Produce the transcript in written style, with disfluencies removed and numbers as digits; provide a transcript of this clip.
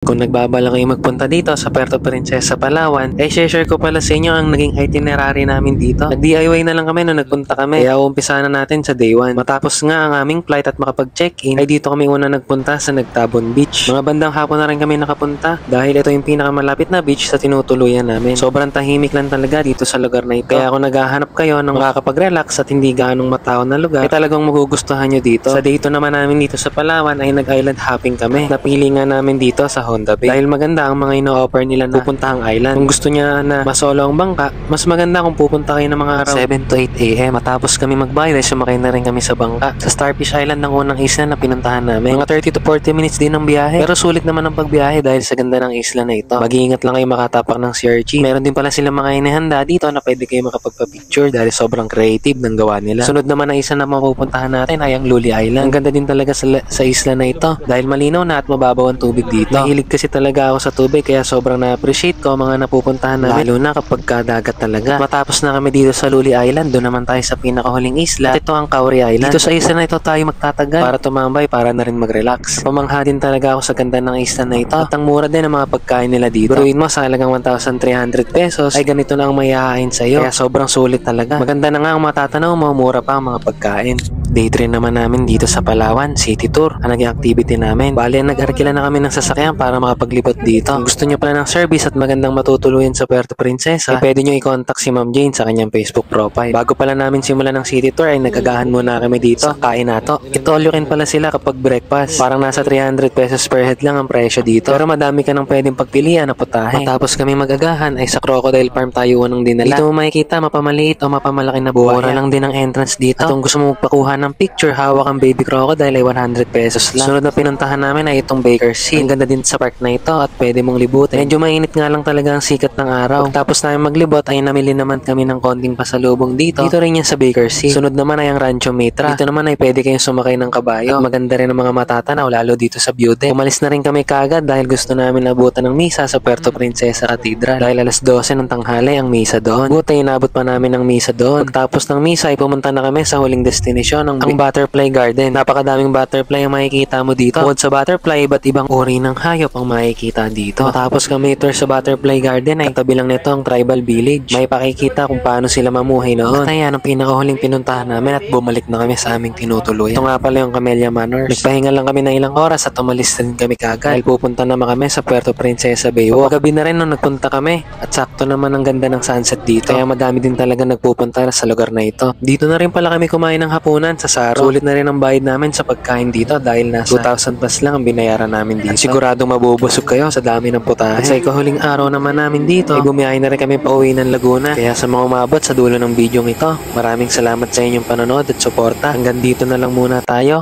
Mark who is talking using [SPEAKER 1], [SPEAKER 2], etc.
[SPEAKER 1] Kung nagbabala kayo magpunta dito sa Puerto Princesa, Palawan, share ko pala sa inyo ang naging itinerary namin dito. Nag-DIY na lang kami nung nagpunta kami, kaya umpisa na natin sa day 1. Matapos nga ang aming flight at makapag-check-in, ay dito kami una nagpunta sa Nagtabon Beach. Mga bandang hapon na rin kami nakapunta dahil ito yung pinakamalapit na beach sa tinutuluyan namin. Sobrang tahimik lang talaga dito sa lugar na ito. Kaya kung naghahanap kayo ng makakapag-relax at hindi gaanong matao na lugar, ay talagang magugustuhan nyo dito. Sa day 2 naman namin dito sa Palawan ay nag-island hopping kami. Napili nga namin dito sa Honda Bay dahil maganda ang mga ino-offer nila na pupuntahang island. Kung gusto niya na masolo ang bangka, mas maganda kung pupunta kayo ng mga araw 7 to 8 AM. Matapos kami magbayad ay sumakay na rin kami sa bangka sa Starfish Island ng unang isla na pinuntahan namin. Mga 30 to 40 minutes din ang biyahe, pero sulit naman ang pagbiyahe dahil sa ganda ng isla na ito. Mag-iingat lang kayo makatapak ng CRG. Meron din pala silang mga inihanda dito na pwede kayo makapagpa-picture dahil sobrang creative ng gawa nila. Sunod naman na isa na mapupuntahan natin ay ang Luli Island. Ang ganda din talaga sa isla na ito dahil malinaw na at mababaw ang tubig dito. Nahilig kasi talaga ako sa tubig kaya sobrang na-appreciate ko ang mga napupuntahan namin, lalo na kapag dagat talaga. Matapos na kami dito sa Luli Island, doon naman tayo sa pinakahuling isla. Ito ang Kauri Island. Dito sa isla na ito tayo magtatagal para tumambay, para na rin mag-relax. Pamangha din talaga ako sa ganda ng isla na ito at ang mura din ang mga pagkain nila dito. Biruin mo sa halagang 1,300 pesos ay ganito na ang mayahain sa'yo, kaya sobrang sulit talaga. Maganda na nga ang matatanaw mo, mura pa ang mga pagkain. Day 3 naman namin dito sa Palawan, City Tour. Ang naging activity namin. Bali, nag-arkila na kami ng sasakyan para makapaglibot dito. Kung gusto nyo pala ng service at magandang matutuluyan sa Puerto Princesa, ay pwede nyo i-contact si Ma'am Jane sa kanyang Facebook profile. Bago pala namin simulan ng City Tour ay nagagahan muna kami dito. Kain nato. Itolyo rin pala sila kapag breakfast. Parang nasa 300 pesos per head lang ang presyo dito. Pero madami ka nang pwedeng pagpilian na putahe. Matapos kami magagahan ay sa Crocodile Farm tayo unang dinala. Dito mo makikita mapamaliit o mapamalaki na buhay. Mura lang din ang entrance dito. At kung gusto mo magpakuha ng picture, hawak ang baby crocodile ay 100 pesos lang. Sunod na pinuntahan namin ay itong Baker's Sea. Ang ganda din sa park na ito at pwede mong libutin. Medyo mainit nga lang talaga ang sikat ng araw. Pagtapos namin maglibot ay namili naman kami ng konting pasalubong dito. Dito rin yan sa Baker's Sea. Sunod naman ay ang Rancho Mitra. Dito naman ay pwede kayong sumakay ng kabayo. At maganda rin ang mga matatanaw lalo dito sa view deck. Umalis na rin kami kagad dahil gusto namin abutan ng misa sa Puerto Princesa Cathedral. Dahil alas 12 ng tanghali ang misa doon. Buti inabot pa namin ang misa doon. Pagtapos ng misa ay pumunta na kami sa huling destinasyon, ang Butterfly Garden. Napakadaming butterfly ang makikita mo dito. Bukod sa butterfly, iba't ibang uri ng hayop ang makikita dito. Matapos kami tour sa Butterfly Garden ay tabi lang nito ang Tribal Village. May pakikita kung paano sila mamuhay noon. At ayan ang pinakahuling pinuntahan namin at bumalik na kami sa aming tinutuluyan. Ito nga pala yung Camellia Manors. Nagpahinga lang kami ng ilang oras at umalis din kami kagad dahil pupunta naman kami sa Puerto Princesa Baywalk. Gabi na rin nung nagpunta kami at sakto naman ang ganda ng sunset dito. Kaya madami din talaga nagpupunta sa lugar na ito. Dito na rin pala kami kumain ng hapunan sa Saro. Sulit na rin ang bayad namin sa pagkain dito dahil nasa 2,000 plus lang ang binayaran namin dito. At siguradong mabubusog kayo sa dami ng putahe. At sa ikahuling araw naman namin dito ay bumiyahe na rin kami pauwi ng Laguna. Kaya sa mga umabot sa dulo ng video ito, maraming salamat sa inyong panonood at suporta. Hanggang dito na lang muna tayo.